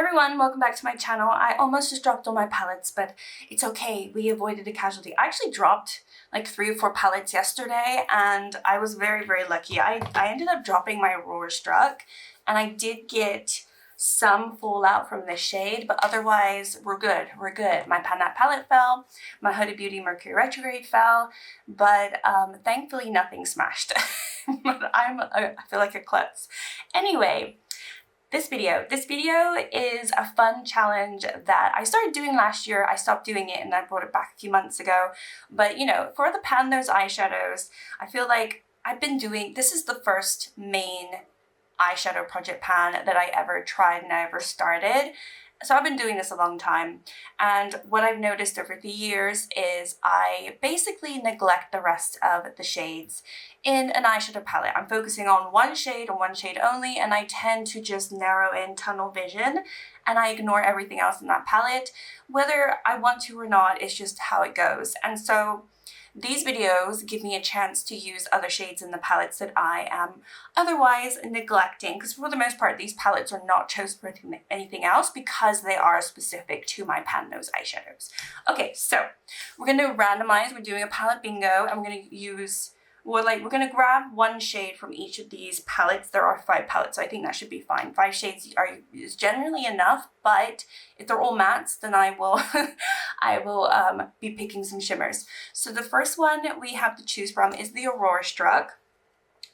everyone, welcome back to my channel. I almost just dropped all my palettes, but it's okay. We avoided a casualty. I actually dropped like 3 or 4 palettes yesterday and I was very, very lucky. I ended up dropping my Aurora Struck and I did get some fallout from this shade, but otherwise we're good. We're good. My Pan palette fell, my Huda Beauty Mercury Retrograde fell, but thankfully nothing smashed. But I feel like a klutz. Anyway, this video is a fun challenge that I started doing last year. I stopped doing it and I brought it back a few months ago. But you know, for the Pan Those eyeshadows, I feel like I've been doing, this is the first main eyeshadow project pan that I ever tried and I ever started. So I've been doing this a long time, and what I've noticed over the years is I basically neglect the rest of the shades in an eyeshadow palette. I'm focusing on one shade and one shade only, and I tend to just narrow in tunnel vision and I ignore everything else in that palette. Whether I want to or not, it's just how it goes. And so these videos give me a chance to use other shades in the palettes that I am otherwise neglecting, because for the most part these palettes are not chosen for anything else because they are specific to my Pan Those eyeshadows. Okay, so we're going to randomize. We're doing a palette bingo and we're going to use, we're going to grab one shade from each of these palettes. There are 5 palettes, so I think that should be fine. 5 shades is generally enough, but if they're all mattes, then I will I will be picking some shimmers. So the first one we have to choose from is the Aurora Struck.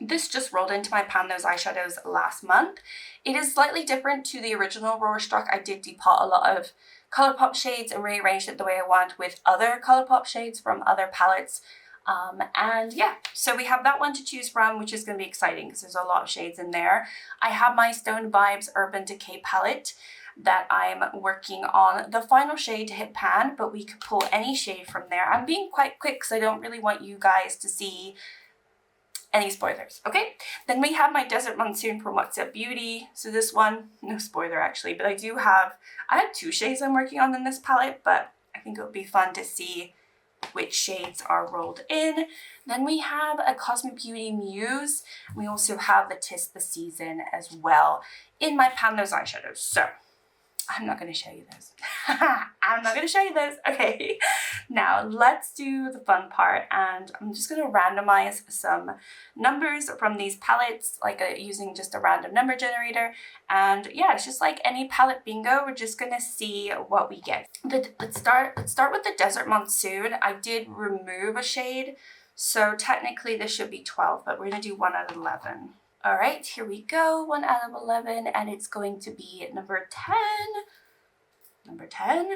This just rolled into my Pan Those eyeshadows last month. It is slightly different to the original Aurora Struck. I did depot a lot of ColourPop shades and rearranged it the way I want with other ColourPop shades from other palettes. And yeah, so we have that one to choose from, which is going to be exciting because there's a lot of shades in there. I have my Stone Vibes Urban Decay palette that I'm working on the final shade to hit pan, but we could pull any shade from there. I'm being quite quick because I don't really want you guys to see any spoilers, okay? Then we have my Desert Monsoon from What's Up Beauty. So this one, no spoiler actually, but I have 2 shades I'm working on in this palette, but I think it would be fun to see which shades are rolled in. Then we have a Cosmic Beauty Muse. We also have the 'Tis the Season as well in my Pan Those eyeshadows. So I'm not going to show you those. I'm not going to show you those. Okay, now let's do the fun part, and I'm just going to randomize some numbers from these palettes, like using just a random number generator. And yeah, it's just like any palette bingo. We're just going to see what we get. Let's start with the Desert Monsoon. I did remove a shade, so technically this should be 12, but we're going to do 1 out of 11. All right, here we go, 1 out of 11, and it's going to be number 10. Number 10.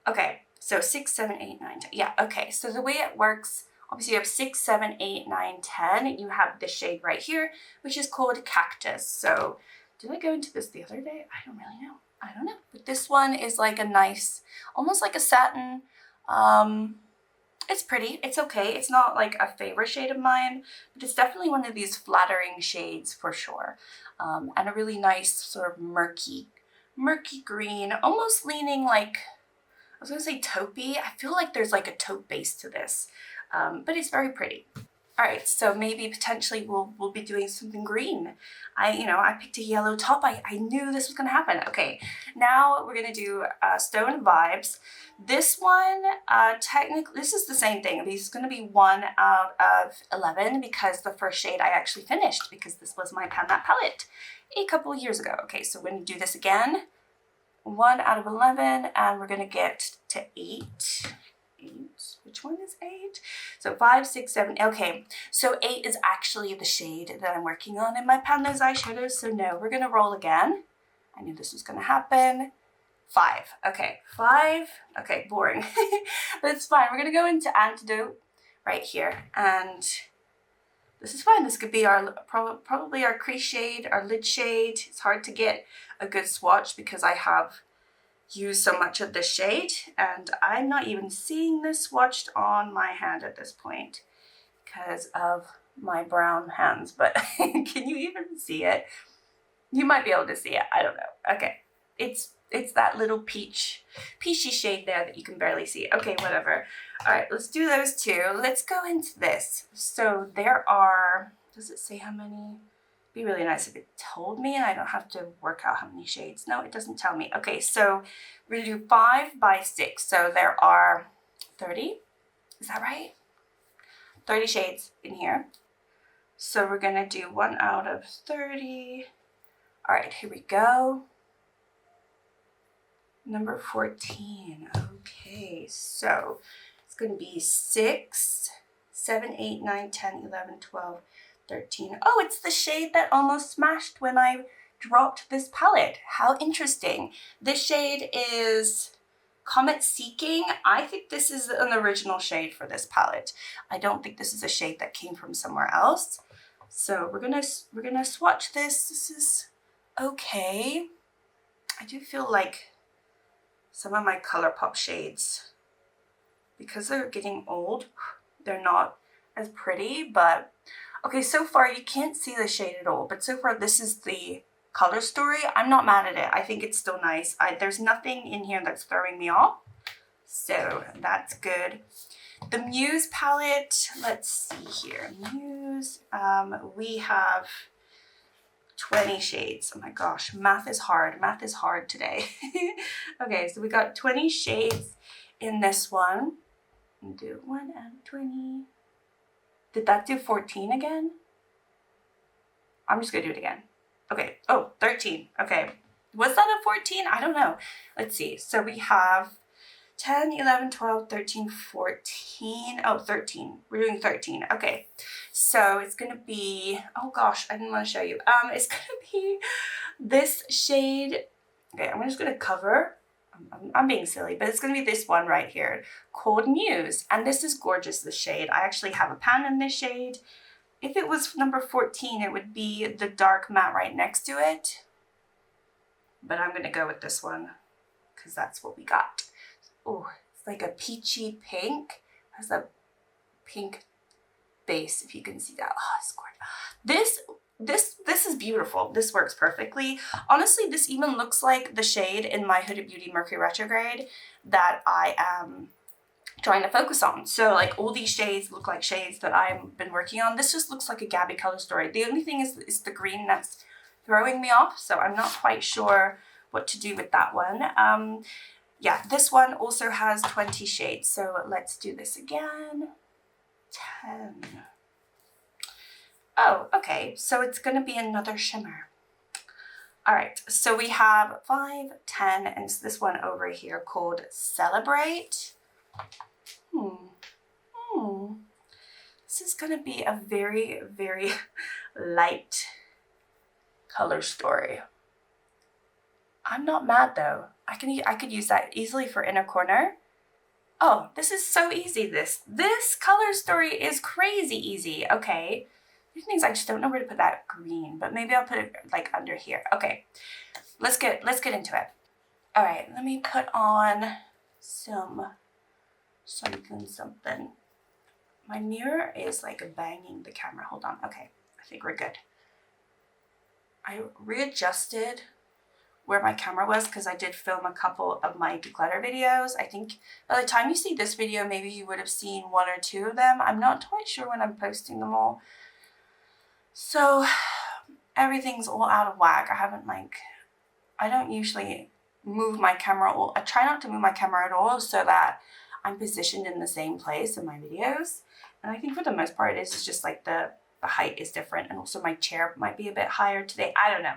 Okay, so 6, 7, 8, 9, 10. Yeah, okay, so the way it works, obviously you have 6, 7, 8, 9, 10, and you have this shade right here, which is called Cactus. So did I go into this the other day? I don't really know. I don't know. But this one is like a nice, almost like a satin. It's pretty, it's okay. It's not like a favorite shade of mine, but it's definitely one of these flattering shades for sure. And a really nice sort of murky green, almost leaning like, I was gonna say taupey. I feel like there's like a taupe base to this, but it's very pretty. All right, so maybe potentially we'll be doing something green. I picked a yellow top. I knew this was gonna happen. Okay, now we're gonna do Stone Vibes. This one, technically, this is the same thing. This is gonna be 1 out of 11 because the first shade I actually finished because this was my Pan That palette a couple of years ago. Okay, so we're gonna do this again. 1 out of 11, and we're gonna get to 8. Which one is 8? So 5, 6, 7. Okay, so 8 is actually the shade that I'm working on in my Pan Those eyeshadows. So no, we're gonna roll again. I knew this was gonna happen. 5. Okay, 5. Okay, boring. But it's fine. We're gonna go into Antidote right here, and this is fine. This could be our probably our crease shade, our lid shade. It's hard to get a good swatch because I have use so much of this shade, and I'm not even seeing this swatched on my hand at this point because of my brown hands, but can you even see it? You might be able to see it, I don't know. Okay, it's that little peachy shade there that you can barely see. Okay, whatever. All right, let's do those 2. Let's go into this. So there are, does it say how many? Be really nice if it told me and I don't have to work out how many shades. No, it doesn't tell me. Okay, so we're gonna do 5 by 6. So there are 30, is that right? 30 shades in here. So we're gonna do 1 out of 30. All right, here we go. Number 14. Okay, so it's gonna be 6, 7, 8, 9, 10, 11, 12, 13. Oh, it's the shade that almost smashed when I dropped this palette. How interesting. This shade is Comet Seeking. I think this is an original shade for this palette. I don't think this is a shade that came from somewhere else. So we're gonna swatch this. This is okay. I do feel like some of my ColourPop shades, because they're getting old, they're not as pretty, but okay, so far you can't see the shade at all, but so far this is the color story. I'm not mad at it. I think it's still nice. There's nothing in here that's throwing me off, so that's good. The Muse palette, let's see here. Muse, we have 20 shades. Oh my gosh, math is hard. Math is hard today. Okay, so we got 20 shades in this one. And do 1 out of 20. Did that do 14 again? I'm just gonna do it again. Okay, oh, 13. Okay, was that a 14? I don't know. Let's see. So we have 10, 11, 12, 13, 14. Oh, 13. We're doing 13. Okay, so it's gonna be, oh gosh, I didn't want to show you. It's gonna be this shade. Okay, I'm just gonna cover. I'm being silly, but it's gonna be this one right here called Muse. And this is gorgeous, the shade. I actually have a pan in this shade. If it was number 14, it would be the dark matte right next to it. But I'm gonna go with this one because that's what we got. Oh, it's like a peachy pink. It has a pink base, if you can see that. Oh, it's gorgeous. This is beautiful. This works perfectly. Honestly, this even looks like the shade in my Huda Beauty Mercury Retrograde that I am trying to focus on. So like all these shades look like shades that I've been working on. This just looks like a Gabby color story. The only thing is the green that's throwing me off. So I'm not quite sure what to do with that one. Yeah, this one also has 20 shades. So let's do this again. 10. Oh, okay, so it's gonna be another shimmer. All right, so we have 5, 10, and it's this one over here called Celebrate. This is gonna be a very, very light color story. I'm not mad though. I could use that easily for inner corner. Oh, this is so easy. This color story is crazy easy. Okay. The thing is, I just don't know where to put that green, but maybe I'll put it like under here. Okay, let's get into it. All right, let me put on something. My mirror is like banging the camera. Hold on. Okay, I think we're good. I readjusted where my camera was because I did film a couple of my declutter videos. I think by the time you see this video, maybe you would have seen 1 or 2 of them. I'm not quite sure when I'm posting them all. So everything's all out of whack. I don't usually move my camera, I try not to move my camera at all so that I'm positioned in the same place in my videos. And I think for the most part it's just like the height is different, and also my chair might be a bit higher today. I don't know.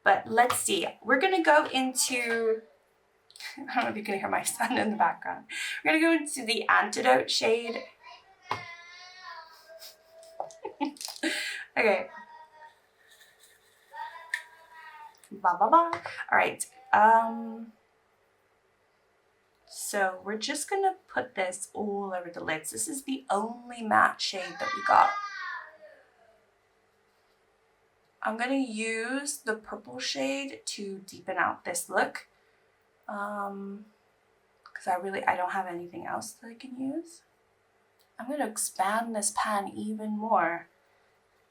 But let's see. We're gonna go into, I don't know if you can hear my son in the background. We're gonna go into the Antidote shade. Okay. All right. So we're just gonna put this all over the lids. This is the only matte shade that we got. I'm gonna use the purple shade to deepen out this look. Because I don't have anything else that I can use. I'm gonna expand this pan even more.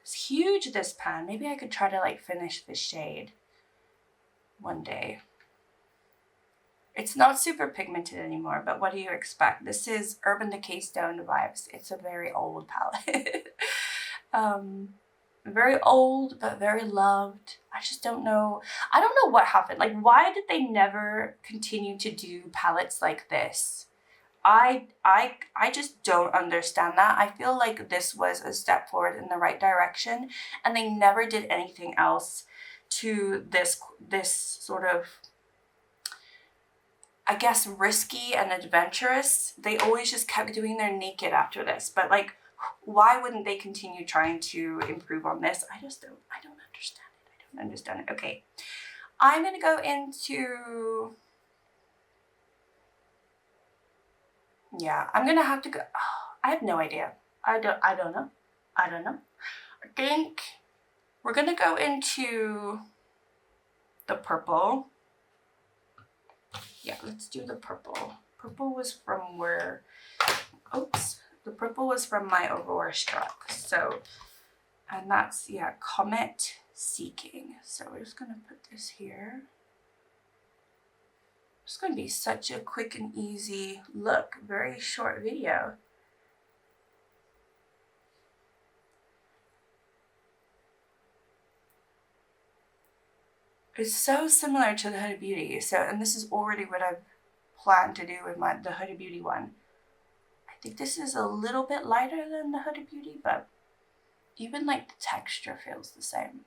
It's huge, this pan. Maybe I could try to like finish this shade one day. It's not super pigmented anymore, but what do you expect? This is Urban Decay Stone Vibes. It's a very old palette. very old, but very loved. I just don't know. I don't know what happened. Like, why did they never continue to do palettes like this? I just don't understand that. I feel like this was a step forward in the right direction, and they never did anything else to this sort of, I guess, risky and adventurous. They always just kept doing their naked after this, but like, why wouldn't they continue trying to improve on this? I don't understand it. I don't understand it. Okay, I'm gonna go into, yeah, I'm gonna have to go, oh, I have no idea. I don't know. I think we're gonna go into the purple. Yeah, let's do the purple. Purple was from where, oops, the purple was from my Aurora Struck. So, and that's, yeah, Comet Seeking. So we're just gonna put this here. It's gonna be such a quick and easy look, very short video. It's so similar to the Huda Beauty. So, and this is already what I've planned to do with the Huda Beauty one. I think this is a little bit lighter than the Huda Beauty, but even like the texture feels the same.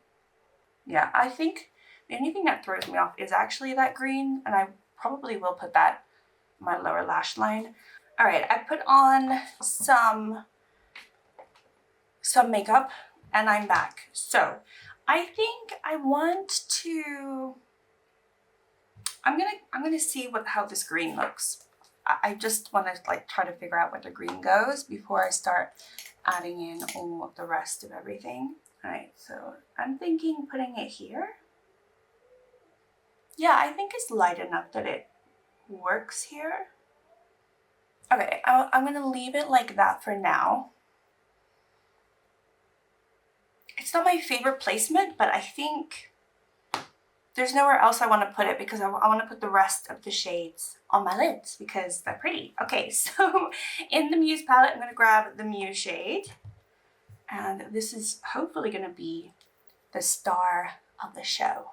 Yeah, I think the only thing that throws me off is actually that green, and I probably will put that in my lower lash line. All right, I put on some makeup and I'm back. So I think I want to, I'm gonna see how this green looks. I just want to like try to figure out where the green goes before I start adding in all the rest of everything. All right, so I'm thinking putting it here. Yeah, I think it's light enough that it works here. Okay, I'm gonna leave it like that for now. It's not my favorite placement, but I think there's nowhere else I want to put it because I want to put the rest of the shades on my lids because they're pretty. Okay, so in the Muse palette, I'm going to grab the Muse shade. And this is hopefully going to be the star of the show.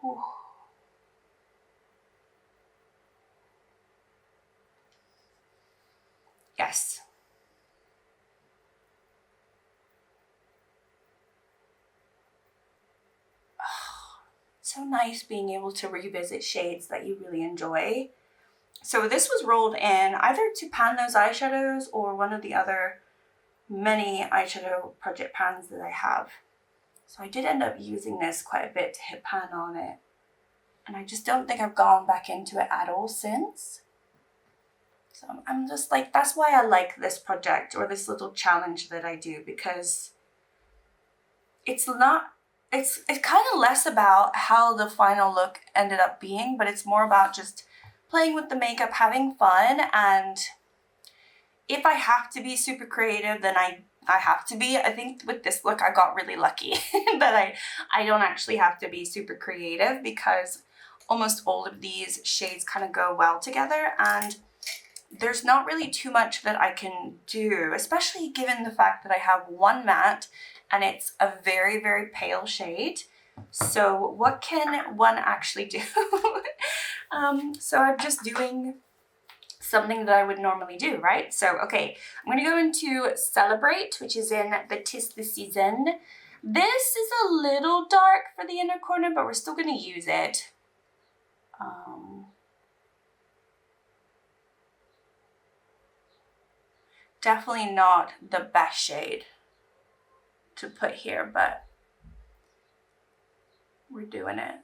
Ooh. Yes. So nice being able to revisit shades that you really enjoy. So this was rolled in either to pan those eyeshadows or one of the other many eyeshadow project pans that I have. So I did end up using this quite a bit to hit pan on it. And I just don't think I've gone back into it at all since. So I'm just like, that's why I like this project or this little challenge that I do, because it's kind of less about how the final look ended up being, but it's more about just playing with the makeup, having fun. And if I have to be super creative, then I have to be. I think with this look, I got really lucky that I don't actually have to be super creative because almost all of these shades kind of go well together, and there's not really too much that I can do, especially given the fact that I have one matte and it's a very, very pale shade. So what can one actually do? So I'm just doing something that I would normally do, right? So, okay, I'm gonna go into Celebrate, which is in the 'Tis the Season. This is a little dark for the inner corner, but we're still gonna use it. Definitely not the best shade to put here, but we're doing it.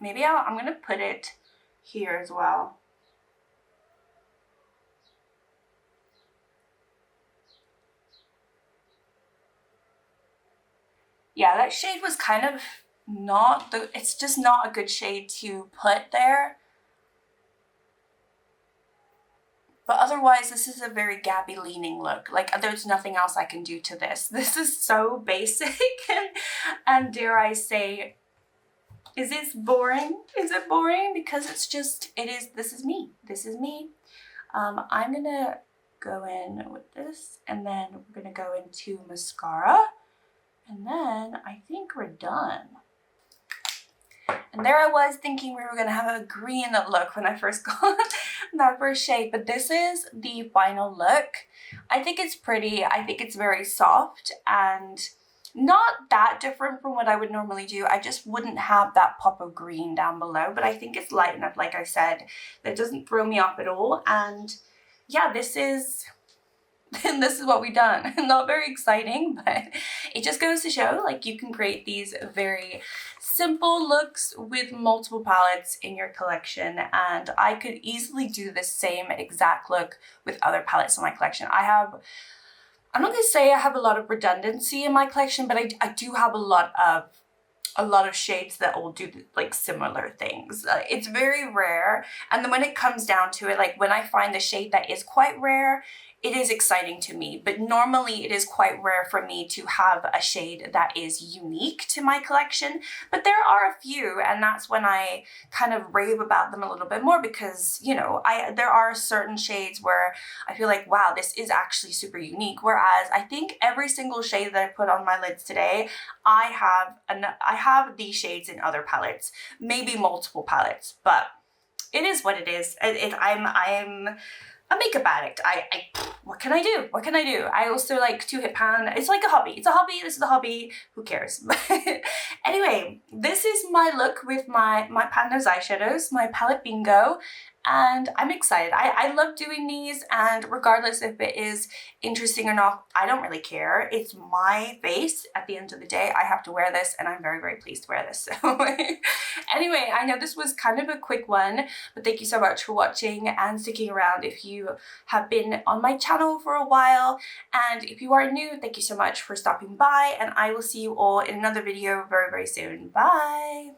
Maybe I'm gonna put it here as well. Yeah, that shade was kind of not it's just not a good shade to put there. But otherwise, this is a very Gabby leaning look. Like, there's nothing else I can do to this. This is so basic and dare I say, is this boring? Is it boring? Because it's just, this is me. This is me. I'm gonna go in with this, and then we're gonna go into mascara, and then I think we're done. And there I was thinking we were gonna have a green look when I first got that first shade, but this is the final look. I think it's pretty. I think it's very soft and not that different from what I would normally do. I just wouldn't have that pop of green down below, but I think it's light enough, like I said, that doesn't throw me off at all. And yeah, this is what we've done. Not very exciting, but it just goes to show, like, you can create these very simple looks with multiple palettes in your collection, and I could easily do the same exact look with other palettes in my collection. I'm not gonna say I have a lot of redundancy in my collection, but I do have a lot of shades that all do like similar things. It's very rare, and then when it comes down to it, like when I find the shade that is quite rare, it is exciting to me, but normally it is quite rare for me to have a shade that is unique to my collection. But there are a few, and that's when I kind of rave about them a little bit more, because, you know, there are certain shades where I feel like, wow, this is actually super unique. Whereas I think every single shade that I put on my lids today, I have these shades in other palettes, maybe multiple palettes, but it is what it is. I'm a makeup addict. What can I do? What can I do? I also like to hit pan. It's like a hobby. It's a hobby. This is a hobby. Who cares? Anyway, this is my look with my pan nose eyeshadows, my palette bingo, and I'm excited. I love doing these, and regardless if it is interesting or not, I don't really care. It's my face. At the end of the day, I have to wear this, and I'm very, very pleased to wear this. So anyway, I know this was kind of a quick one, but thank you so much for watching and sticking around if you have been on my channel for a while. And if you are new, thank you so much for stopping by, and I will see you all in another video very, very soon. Bye!